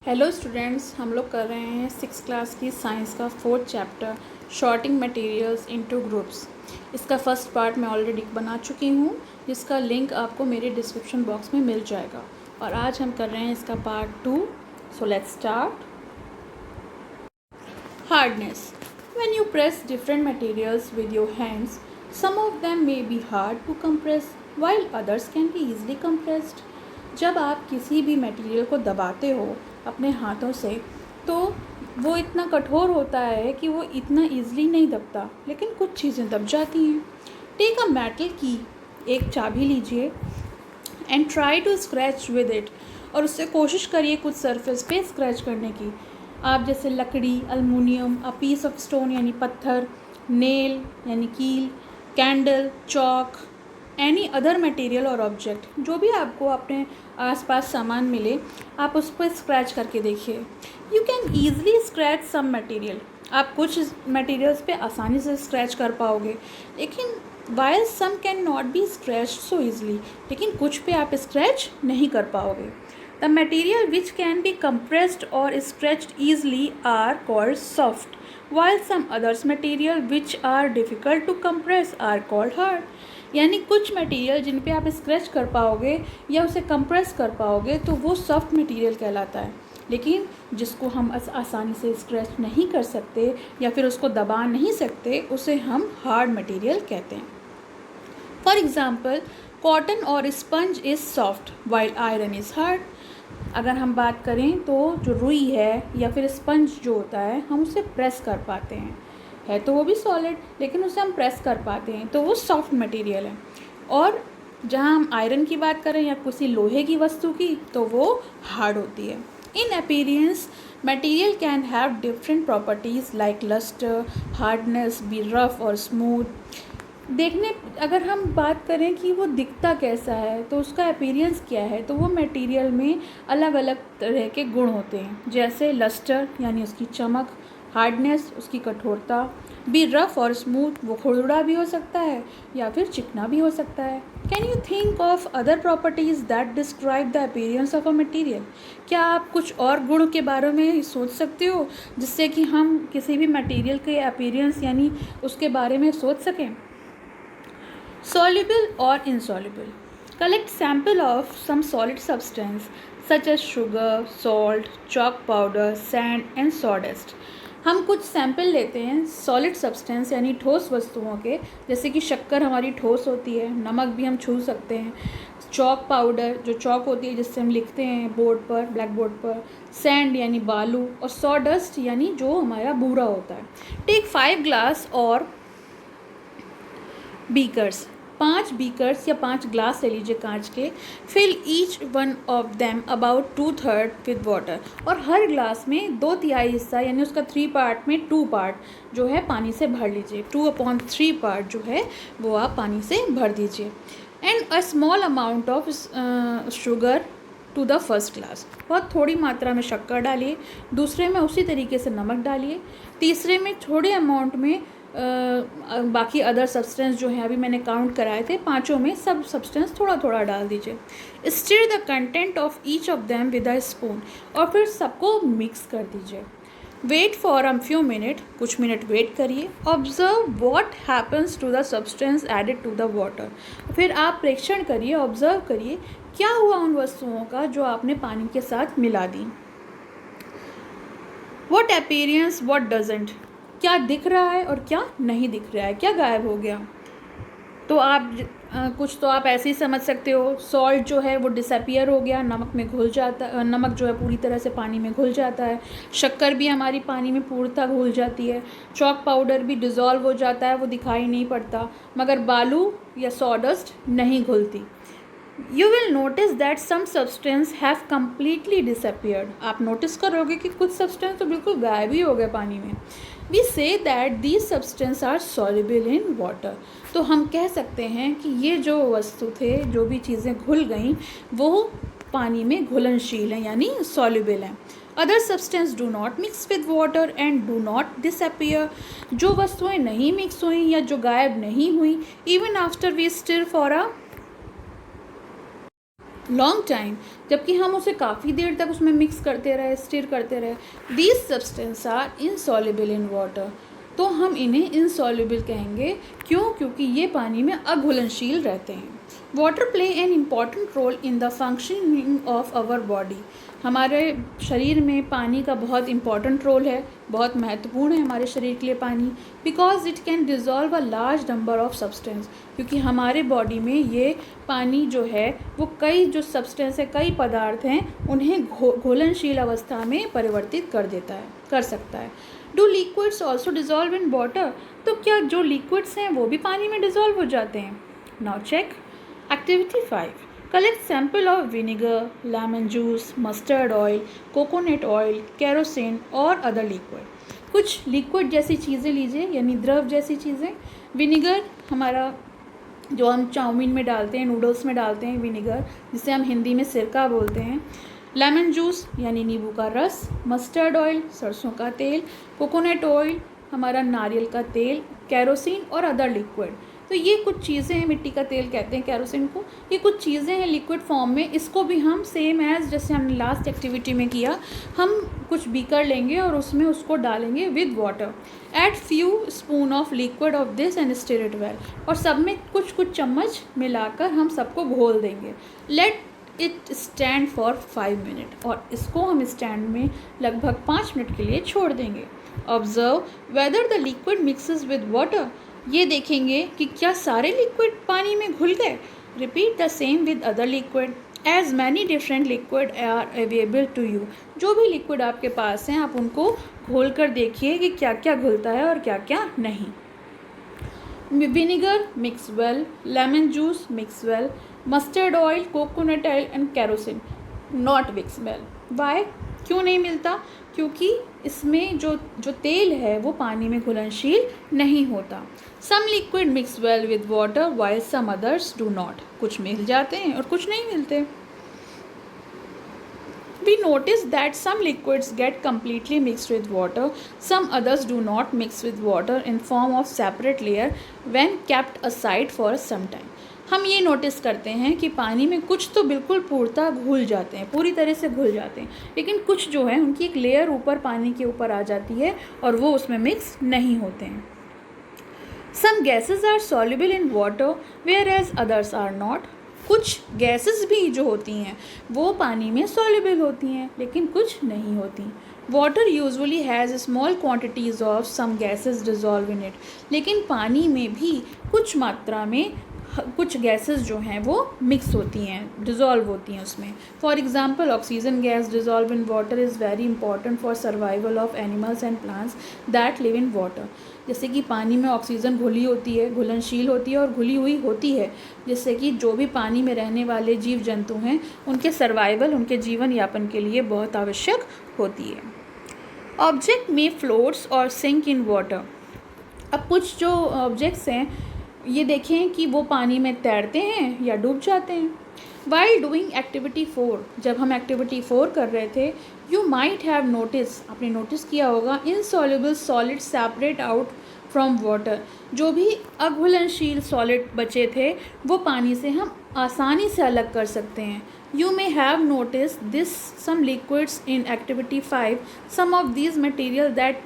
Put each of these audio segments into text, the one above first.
Hello students, हम लोग कर रहे हैं 6 क्लास की साइंस का 4th chapter sorting materials into groups. इसका फर्स्ट पार्ट मैं ऑलरेडी बना चुकी हूँ, जिसका लिंक आपको मेरे डिस्क्रिप्शन बॉक्स में मिल जाएगा। और आज हम कर रहे हैं इसका part 2। So let's start. Hardness. When you press different materials with your hands, some of them may be hard to compress while others can be easily compressed। जब आप किसी भी मटेरियल को दबाते हो अपने हाथों से, तो वो इतना कठोर होता है कि वो इतना ईजिली नहीं दबता, लेकिन कुछ चीज़ें दब जाती हैं। टेक अ मेटल की, एक चाबी लीजिए, and try to scratch with it, और उससे कोशिश करिए कुछ सरफेस पे स्क्रैच करने की। आप जैसे लकड़ी, aluminium, a piece of stone यानी पत्थर, नेल यानी कील, candle, chalk, any other material और ऑब्जेक्ट, जो भी आपको अपने आसपास सामान मिले, आप उस पर स्क्रैच करके देखिए। You can easily scratch some material. आप कुछ मटेरियल्स पे आसानी से स्क्रैच कर पाओगे, लेकिन while some can not be scratch so easily, लेकिन कुछ पे आप स्क्रैच नहीं कर पाओगे। The material which can be compressed और stretched easily are called soft, while some others material which are difficult to compress are called hard। यानी कुछ मटेरियल जिन पे आप स्क्रैच कर पाओगे या उसे कंप्रेस कर पाओगे तो वो सॉफ्ट मटेरियल कहलाता है, लेकिन जिसको हम आसानी से स्क्रैच नहीं कर सकते या फिर उसको दबा नहीं सकते, उसे हम हार्ड मटेरियल कहते हैं। फॉर एग्ज़ाम्पल, कॉटन और sponge is soft while iron is hard. अगर हम बात करें तो जो रुई है या फिर स्पंज जो होता है, हम उसे प्रेस कर पाते हैं, है तो वो भी सॉलिड, लेकिन उसे हम प्रेस कर पाते हैं, तो वो सॉफ्ट मटेरियल है। और जहाँ हम आयरन की बात करें या किसी लोहे की वस्तु की, तो वो हार्ड होती है। In appearance material can have different properties like lustre, hardness, be rough और स्मूथ। देखने अगर हम बात करें कि वो दिखता कैसा है, तो उसका अपीयरेंस क्या है, तो वो मटेरियल में अलग अलग तरह के गुण होते हैं, जैसे लस्टर यानी उसकी चमक, हार्डनेस उसकी कठोरता, बी रफ और स्मूथ वो खुरदुरा भी हो सकता है या फिर चिकना भी हो सकता है। Can you think of other properties that describe the appearance of a material. क्या आप कुछ और गुण के बारे में सोच सकते हो जिससे कि हम किसी भी मटेरियल के अपीयरेंस यानी उसके बारे में सोच सकें। Soluble or insoluble. Collect sample of some solid substance such as sugar, salt, chalk powder, sand and sawdust। हम कुछ सैंपल लेते हैं सॉलिड सब्सटेंस यानी ठोस वस्तुओं के, जैसे कि शक्कर हमारी ठोस होती है, नमक भी हम छू सकते हैं, चॉक पाउडर जो चॉक होती है जिससे हम लिखते हैं बोर्ड पर, ब्लैक बोर्ड पर, सैंड यानी बालू, और सॉडस्ट यानी जो हमारा बूरा होता है। टेक 5 ग्लास और बीकर्स, 5 बीकर्स या 5 ग्लास ले लीजिए कांच के। Fill each one of them about 2/3 with water, और हर ग्लास में 2/3 हिस्सा यानी उसका 3 पार्ट में 2 पार्ट जो है पानी से भर लीजिए। 2/3 पार्ट जो है वो आप पानी से भर दीजिए। And a small amount of sugar to the first glass, बहुत थोड़ी मात्रा में शक्कर डालिए, दूसरे में उसी तरीके से नमक डालिए, तीसरे में थोड़े अमाउंट में बाकी अदर सब्सटेंस जो है अभी मैंने काउंट कराए थे, पांचों में सब सब्सटेंस थोड़ा थोड़ा डाल दीजिए। Stir the content of each of them with a spoon, और फिर सबको मिक्स कर दीजिए। Wait for a few minute, कुछ मिनट वेट करिए। Observe what happens to the substance added to the water, फिर आप प्रेक्षण करिए, ऑब्जर्व करिए क्या हुआ उन वस्तुओं का जो आपने पानी के साथ मिला दी। व्हाट अपीयरेंस व्हाट डजेंट, क्या दिख रहा है और क्या नहीं दिख रहा है, क्या गायब हो गया। तो आप कुछ तो आप ऐसे ही समझ सकते हो, सॉल्ट जो है वो डिसअपियर हो गया, नमक में घुल जाता, नमक जो है पूरी तरह से पानी में घुल जाता है, शक्कर भी हमारी पानी में पूर्णतः घुल जाती है, चॉक पाउडर भी डिज़ोल्व हो जाता है, वो दिखाई नहीं पड़ता, मगर बालू या सॉडस्ट नहीं घुलती। You will notice that some substance have completely disappeared, आप नोटिस करोगे कि कुछ सब्सटेंस तो बिल्कुल गायब ही हो गए पानी में। We see that these substance are soluble in water, तो हम कह सकते हैं कि ये जो वस्तु थे, जो भी चीज़ें घुल गई, वो पानी में घुलनशील हैं यानी सॉल्युबल हैं। Other substance do not mix with water and do not disappear, जो वस्तुएं नहीं मिक्स हुई या जो गायब नहीं हुई, even after we stir for a long time, जबकि हम उसे काफ़ी देर तक उसमें मिक्स करते रहे, स्टिर करते रहे। These substance are insoluble in water, तो हम इन्हें इनसॉल्युबल कहेंगे। क्यों? क्योंकि ये पानी में अघुलनशील रहते हैं। Water play an important role in the functioning of our body, हमारे शरीर में पानी का बहुत इम्पॉर्टेंट रोल है, बहुत महत्वपूर्ण है हमारे शरीर के लिए पानी। Because it can dissolve a large number of substance, क्योंकि हमारे बॉडी में ये पानी जो है वो कई जो सब्सटेंस है, कई पदार्थ हैं, उन्हें घुलनशील अवस्था में परिवर्तित कर सकता है। Do liquids also dissolve in water, तो क्या जो लिक्विड्स हैं वो भी पानी में डिज़ोल्व हो जाते हैं? Now check activity 5। Collect sample of vinegar, lemon juice, mustard oil, coconut oil, kerosene और अदर लिक्विड। कुछ लिक्विड जैसी चीज़ें लीजिए, यानी द्रव जैसी चीज़ें। विनेगर हमारा जो हम चाउमीन में डालते हैं, नूडल्स में डालते हैं विनेगर, जिसे हम हिंदी में सिरका बोलते हैं। लेमन जूस यानी नींबू का रस, मस्टर्ड ऑयल सरसों का तेल, कोकोनट ऑयल हमारा नारियल का तेल, केरोसिन और अदर लिक्विड। तो ये कुछ चीज़ें हैं, मिट्टी का तेल कहते हैं केरोसिन को। ये कुछ चीज़ें हैं लिक्विड फॉर्म में। इसको भी हम सेम एज जैसे हमने लास्ट एक्टिविटी में किया, हम कुछ बीकर लेंगे और उसमें उसको डालेंगे with water. Add few spoon of liquid of this and stir it well, और सब में कुछ कुछ चम्मच मिलाकर हम सबको घोल देंगे। Let it stand for 5 minute, और इसको हम स्टैंड में लगभग 5 मिनट के लिए छोड़ देंगे। Observe whether the liquid mixes with water, ये देखेंगे कि क्या सारे लिक्विड पानी में घुल गए। Repeat the same with other liquid as many different liquid are available to you, जो भी लिक्विड आपके पास हैं आप उनको घोल कर देखिए कि क्या क्या घुलता है और क्या क्या नहीं। Vinegar mix well, lemon juice mix well, mustard oil, coconut oil and kerosene not mix well. Why? क्यों नहीं मिलता? क्योंकि इसमें जो तेल है वो पानी में घुलनशील नहीं होता। Some liquid mix well with water while some others do not, कुछ मिल जाते हैं और कुछ नहीं मिलते। We notice that some liquids get completely mixed with water, some others do not mix with water in form of separate layer when kept aside for some time. हम ये नोटिस करते हैं कि पानी में कुछ तो बिल्कुल पूर्णतः घुल जाते हैं, पूरी तरह से घुल जाते हैं, लेकिन कुछ जो है उनकी एक लेयर ऊपर पानी के ऊपर आ जाती है और वो उसमें मिक्स नहीं होते हैं। Some gases are soluble in water whereas others are not. कुछ गैसेस भी जो होती हैं वो पानी में सॉल्युबल होती हैं, लेकिन कुछ नहीं होती। Water usually has small quantities of some gases dissolve in it, लेकिन पानी में भी कुछ मात्रा में कुछ गैसेस जो हैं वो मिक्स होती हैं, डिज़ोल्व होती हैं उसमें। For example oxygen gas dissolve in water is very important for survival of animals and plants that live in water. जैसे कि पानी में ऑक्सीजन घुली होती है, घुलनशील होती है और घुली हुई होती है, जिससे कि जो भी पानी में रहने वाले जीव जंतु हैं उनके सर्वाइवल, उनके जीवन यापन के लिए बहुत आवश्यक होती है। ऑब्जेक्ट में फ्लोट्स और सिंक इन वाटर। अब कुछ जो ऑब्जेक्ट्स हैं ये देखें कि वो पानी में तैरते हैं या डूब जाते हैं। वाइल डूइंग एक्टिविटी 4, जब हम एक्टिविटी 4 कर रहे थे, यू माइट हैव नोटिस, आपने नोटिस किया होगा, insoluble solid separate out from water. जो भी अघुलनशील सॉलिड बचे थे वो पानी से हम आसानी से अलग कर सकते हैं। You may have noticed this some liquids in activity 5, some of these material that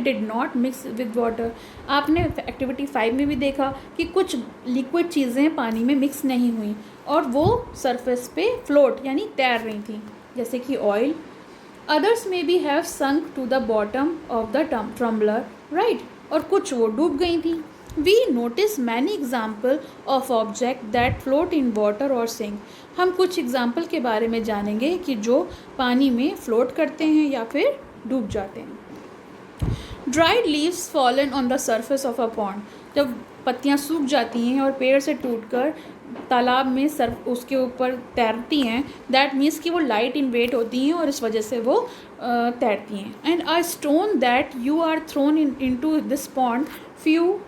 did not mix with water. आपने एक्टिविटी 5 में भी देखा कि कुछ लिक्विड चीज़ें पानी में मिक्स नहीं हुई और वो सरफेस पे फ्लोट यानी तैर रही थी, जैसे कि oil. Others may be have sunk to the bottom of the tumbler, right, और कुछ वो डूब गई थी। We notice many example of object that float in water or sink. हम कुछ एग्जाम्पल के बारे में जानेंगे कि जो पानी में फ्लोट करते हैं या फिर डूब जाते हैं। Dried leaves fallen on the surface of a pond. जब पत्तियां सूख जाती हैं और पेड़ से टूटकर तालाब में उसके ऊपर तैरती हैं, दैट मीन्स कि वो लाइट इन वेट होती हैं और इस वजह से वो तैरती हैं। And a stone that you are thrown into this pond फ्यू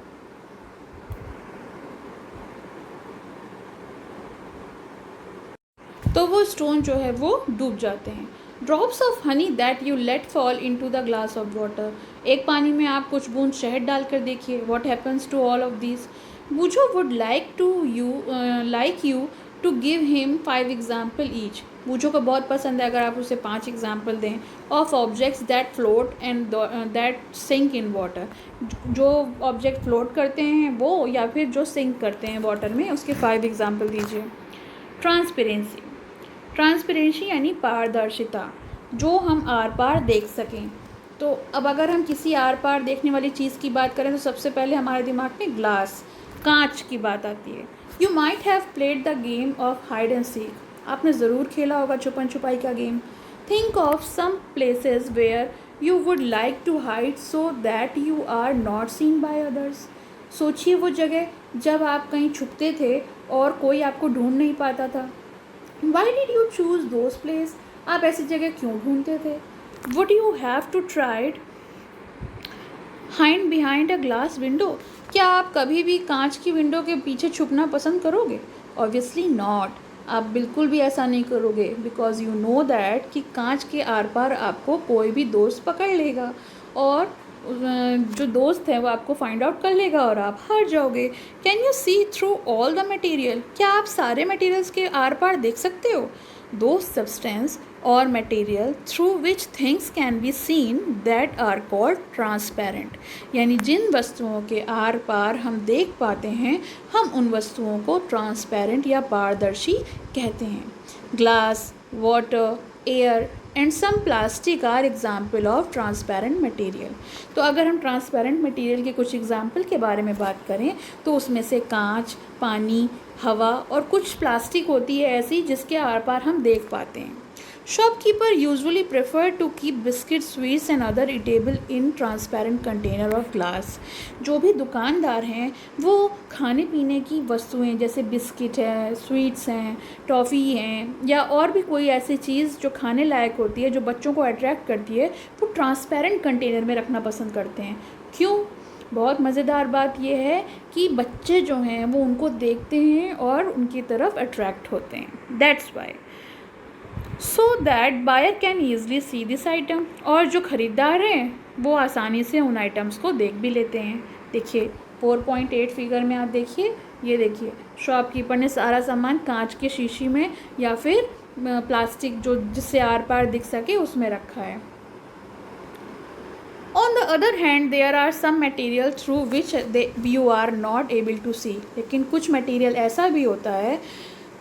तो वो स्टोन जो है वो डूब जाते हैं। Drops of honey that you let fall into the glass of water. एक पानी में आप कुछ बूंद शहद डालकर देखिए, what happens to all of this. Boojho would like you to give him 5 example each. Boojho को बहुत पसंद है अगर आप उसे 5 एग्जाम्पल दें of objects that float and that sink in water. जो ऑब्जेक्ट फ्लोट करते हैं वो या फिर जो सिंक करते हैं वाटर में, उसके 5 एग्जाम्पल दीजिए। ट्रांसपेरेंसी, ट्रांसपेरेंसी यानी पारदर्शिता, जो हम आर पार देख सकें। तो अब अगर हम किसी आर पार देखने वाली चीज़ की बात करें तो सबसे पहले हमारे दिमाग में ग्लास, कांच की बात आती है। You might have played the game of hide and seek. आपने ज़रूर खेला होगा छुपन छुपाई का game. Think of some places where you would like to hide so that you are not seen by others. सोचिए वो जगह जब आप कहीं छुपते थे और कोई आपको ढूंढ नहीं पाता था। Why did you choose those place? आप ऐसी जगह क्यों ढूंढते थे? Would you have to tried hide behind a glass window? क्या आप कभी भी कांच की विंडो के पीछे छुपना पसंद करोगे? Obviously not. आप बिल्कुल भी ऐसा नहीं करोगे, बिकॉज यू नो दैट कि कांच के आर पार आपको कोई भी दोस्त पकड़ लेगा और जो दोस्त है वो आपको फाइंड आउट कर लेगा और आप हार जाओगे। Can you see through all the material? क्या आप सारे मटेरियल्स के आर पार देख सकते हो? दो सब्सटेंस और material through which things can be seen that are called transparent. यानी जिन वस्तुओं के आर पार हम देख पाते हैं, हम उन वस्तुओं को ट्रांसपेरेंट या पारदर्शी कहते हैं। Glass, water, air and some plastic are example of transparent material. तो अगर हम ट्रांसपेरेंट मटेरियल के कुछ एग्जाम्पल के बारे में बात करें तो उसमें से कांच, पानी, हवा और कुछ प्लास्टिक होती है ऐसी जिसके आर पार हम देख पाते हैं। Shopkeeper usually prefer to keep biscuit, sweets and other eatable in transparent container of glass. जो भी दुकानदार हैं वो खाने पीने की वस्तुएं जैसे बिस्किट है, स्वीट्स हैं, टॉफ़ी हैं या और भी कोई ऐसी चीज़ जो खाने लायक होती है, जो बच्चों को अट्रैक्ट करती है, वो ट्रांसपेरेंट कंटेनर में रखना पसंद करते हैं। क्यों? बहुत मज़ेदार बात यह है कि बच्चे जो हैं वो उनको देखते हैं और उनकी तरफ अट्रैक्ट होते हैं। That's why, so that buyer can easily see this item. और जो ख़रीदार हैं वो आसानी से उन आइटम्स को देख भी लेते हैं। देखिए 4.8 फिगर में आप देखिए, ये देखिए शॉपकीपर ने सारा सामान कांच के शीशी में या फिर प्लास्टिक जो जिससे आर पार दिख सके उसमें रखा है। On the other hand, there are some material through which you are not able to see। लेकिन कुछ मटेरियल ऐसा भी होता है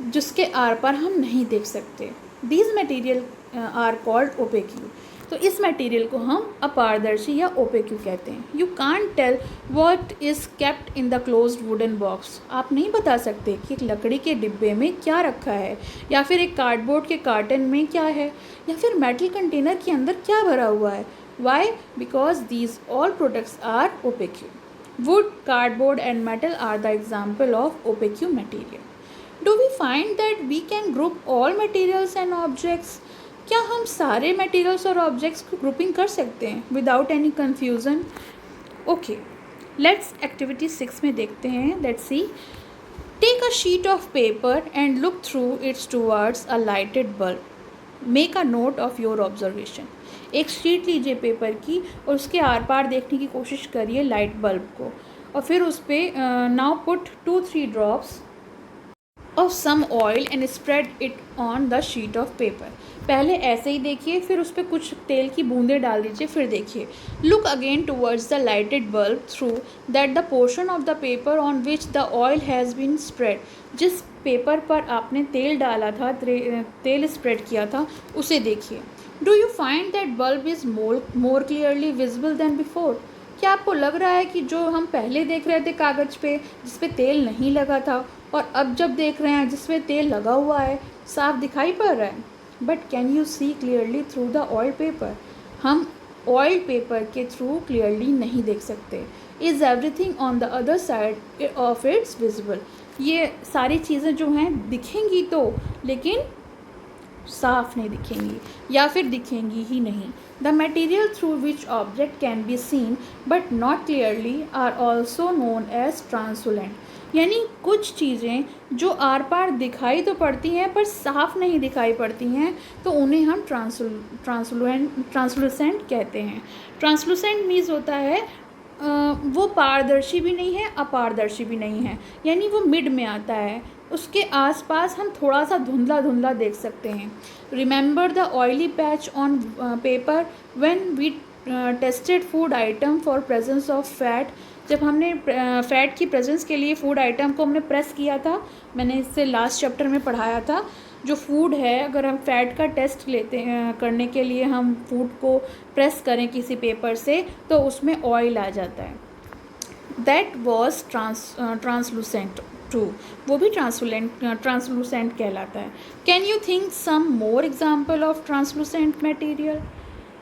जिसके आर पार हम नहीं देख सकते। These material are called opaque। तो इस मटेरियल को हम अपारदर्शी या ओपेक कहते हैं। You can't tell what is kept in the closed wooden box. आप नहीं बता सकते कि एक लकड़ी के डिब्बे में क्या रखा है, या फिर एक कार्डबोर्ड के कार्टन में क्या है, या फिर मेटल कंटेनर के अंदर क्या भरा हुआ है। Why? Because these all products are opaque। Wood, cardboard and metal are the example of opaque material। Do we find that we can group all materials and objects? क्या हम सारे materials और objects को grouping कर सकते हैं without any confusion? Okay, let's activity 6 में देखते हैं। Let's see। Take a sheet of paper and look through it towards a lighted bulb। Make a note of your observation। एक शीट लीजिए पेपर की और उसके आर पार देखने की कोशिश करिए लाइट बल्ब को, और फिर उस पर now put 2-3 drops of some oil and spread it on the sheet of paper. पहले ऐसे ही देखिए, फिर उस पर कुछ तेल की बूंदें डाल दीजिए, फिर देखिए। Look again towards the lighted bulb through that the portion of the paper on which the oil has been spread. जिस पेपर पर आपने तेल डाला था, तेल स्प्रेड किया था, उसे देखिए। Do you find that bulb is more clearly visible then before? क्या आपको लग रहा है कि जो हम पहले देख रहे थे कागज़ पे जिस पे तेल नहीं लगा था, और अब जब देख रहे हैं जिस पे तेल लगा हुआ है, साफ दिखाई पड़ रहा है? But can you see clearly through the oil paper? हम ऑयल पेपर के थ्रू क्लियरली नहीं देख सकते। Is everything on the other side of its visible? ये सारी चीज़ें जो हैं दिखेंगी तो, लेकिन साफ नहीं दिखेंगी या फिर दिखेंगी ही नहीं। The material through which object can be seen but not clearly are also known as translucent. यानी कुछ चीज़ें जो आर पार दिखाई तो पड़ती हैं पर साफ नहीं दिखाई पड़ती हैं, तो उन्हें हम ट्रांसलुसेंट कहते हैं। ट्रांसलुसेंट मीन्स होता है वो पारदर्शी भी नहीं है, अपारदर्शी भी नहीं है, यानी वो मिड में आता है। उसके आसपास हम थोड़ा सा धुंधला धुंधला देख सकते हैं। Remember the oily patch on paper when we tested food item for presence of fat. जब हमने फैट की प्रेजेंस के लिए फूड आइटम को हमने प्रेस किया था, मैंने इससे लास्ट चैप्टर में पढ़ाया था। जो फूड है, अगर हम फैट का टेस्ट लेते हैं करने के लिए हम फूड को प्रेस करें किसी पेपर से, तो उसमें ऑयल आ जाता है। दैट वॉज ट्रांसलूसेंट टू, वो भी ट्रांसलूसेंट कहलाता है। Can you think some more example of translucent material?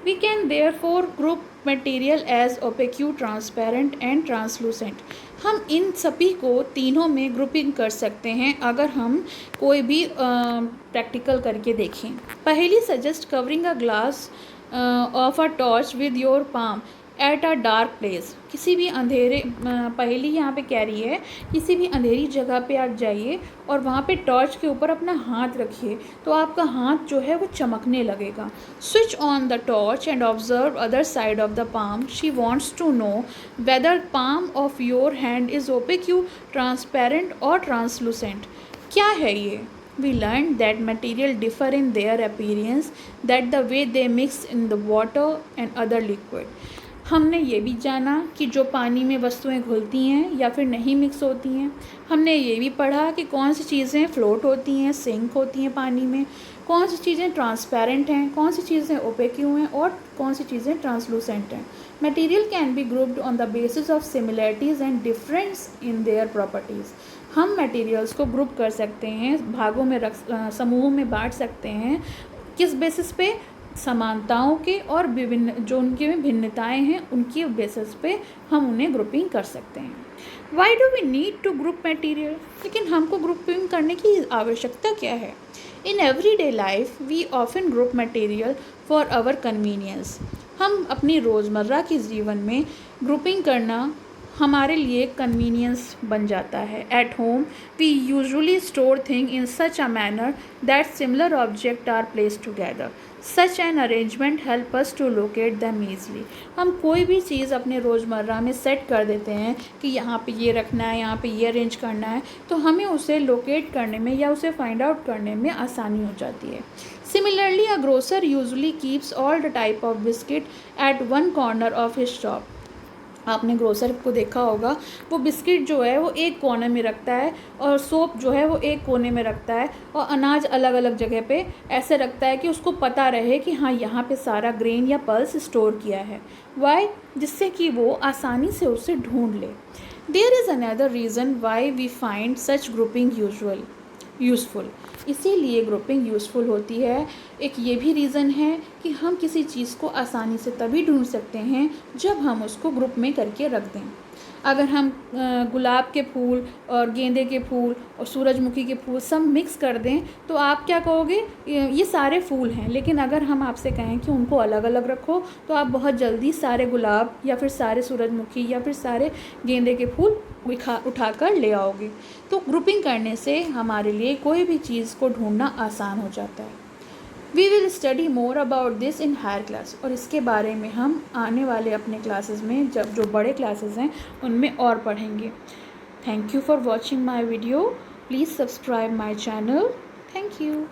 We can therefore group material as opaque, transparent and translucent. हम इन सभी को तीनों में ग्रुपिंग कर सकते हैं अगर हम कोई भी प्रैक्टिकल करके देखें। पहली, suggest covering a glass of a torch with your palm at a dark place. किसी भी अंधेरे, पहली यहाँ पे कह रही है किसी भी अंधेरी जगह पे आप जाइए और वहाँ पे टॉर्च के ऊपर अपना हाथ रखिए, तो आपका हाथ जो है वो चमकने लगेगा। Switch on the torch and observe other side of the palm. She wants to know whether palm of your hand is opaque, transparent और ट्रांसलूसेंट। क्या है ये? We learned that material differ in their appearance, that the way they mix in the water and other liquid. हमने ये भी जाना कि जो पानी में वस्तुएं घुलती हैं या फिर नहीं मिक्स होती हैं। हमने ये भी पढ़ा कि कौन सी चीज़ें फ्लोट होती हैं, सिंक होती हैं पानी में, कौन सी चीज़ें ट्रांसपेरेंट हैं, कौन सी चीज़ें ओपेक्यू हैं और कौन सी चीज़ें ट्रांसलूसेंट हैं। Material can be grouped on the basis of similarities and difference in their properties. हम मटेरियल्स को ग्रुप कर सकते हैं, भागों में समूहों में बांट सकते हैं। किस बेसिस पे? समानताओं के और विभिन्न जो उनकी भिन्नताएं हैं उनकी बेसिस पे हम उन्हें ग्रुपिंग कर सकते हैं। Why do we need to group material? लेकिन हमको ग्रुपिंग करने की आवश्यकता क्या है? In everyday life we often group material for our convenience. हम अपनी रोज़मर्रा के जीवन में ग्रुपिंग करना हमारे लिए कन्वीनियंस बन जाता है। At home we usually store thing in such a manner that similar object are placed together. Such an arrangement help us to locate them easily. हम कोई भी चीज़ अपने रोज़मर्रा में सेट कर देते हैं कि यहाँ पे ये रखना है, यहाँ पे ये अरेंज करना है, तो हमें उसे लोकेट करने में या उसे फाइंड आउट करने में आसानी हो जाती है। Similarly a grocer usually keeps all the type of biscuit at one corner of his shop. आपने ग्रोसर को देखा होगा, वो बिस्किट जो है वो एक कोने में रखता है और सोप जो है वो एक कोने में रखता है और अनाज अलग अलग जगह पे ऐसे रखता है कि उसको पता रहे कि हाँ यहाँ पे सारा ग्रेन या पल्स स्टोर किया है। वाई? जिससे कि वो आसानी से उसे ढूंढ ले। There is another reason why we find such grouping useful. इसीलिए ग्रुपिंग यूज़फुल होती है। एक ये भी रीज़न है कि हम किसी चीज़ को आसानी से तभी ढूंढ सकते हैं जब हम उसको ग्रुप में करके रख दें। अगर हम गुलाब के फूल और गेंदे के फूल और सूरजमुखी के फूल सब मिक्स कर दें तो आप क्या कहोगे? ये सारे फूल हैं। लेकिन अगर हम आपसे कहें कि उनको अलग अलग रखो तो आप बहुत जल्दी सारे गुलाब या फिर सारे सूरजमुखी या फिर सारे गेंदे के फूल उठा कर ले आओगे। तो ग्रुपिंग करने से हमारे लिए कोई भी चीज़ को ढूंढना आसान हो जाता है। We will study more about this in higher class. और इसके बारे में हम आने वाले अपने क्लासेस में, जब जो बड़े क्लासेस हैं उनमें और पढ़ेंगे। Thank you for watching my video. Please subscribe my channel. Thank you.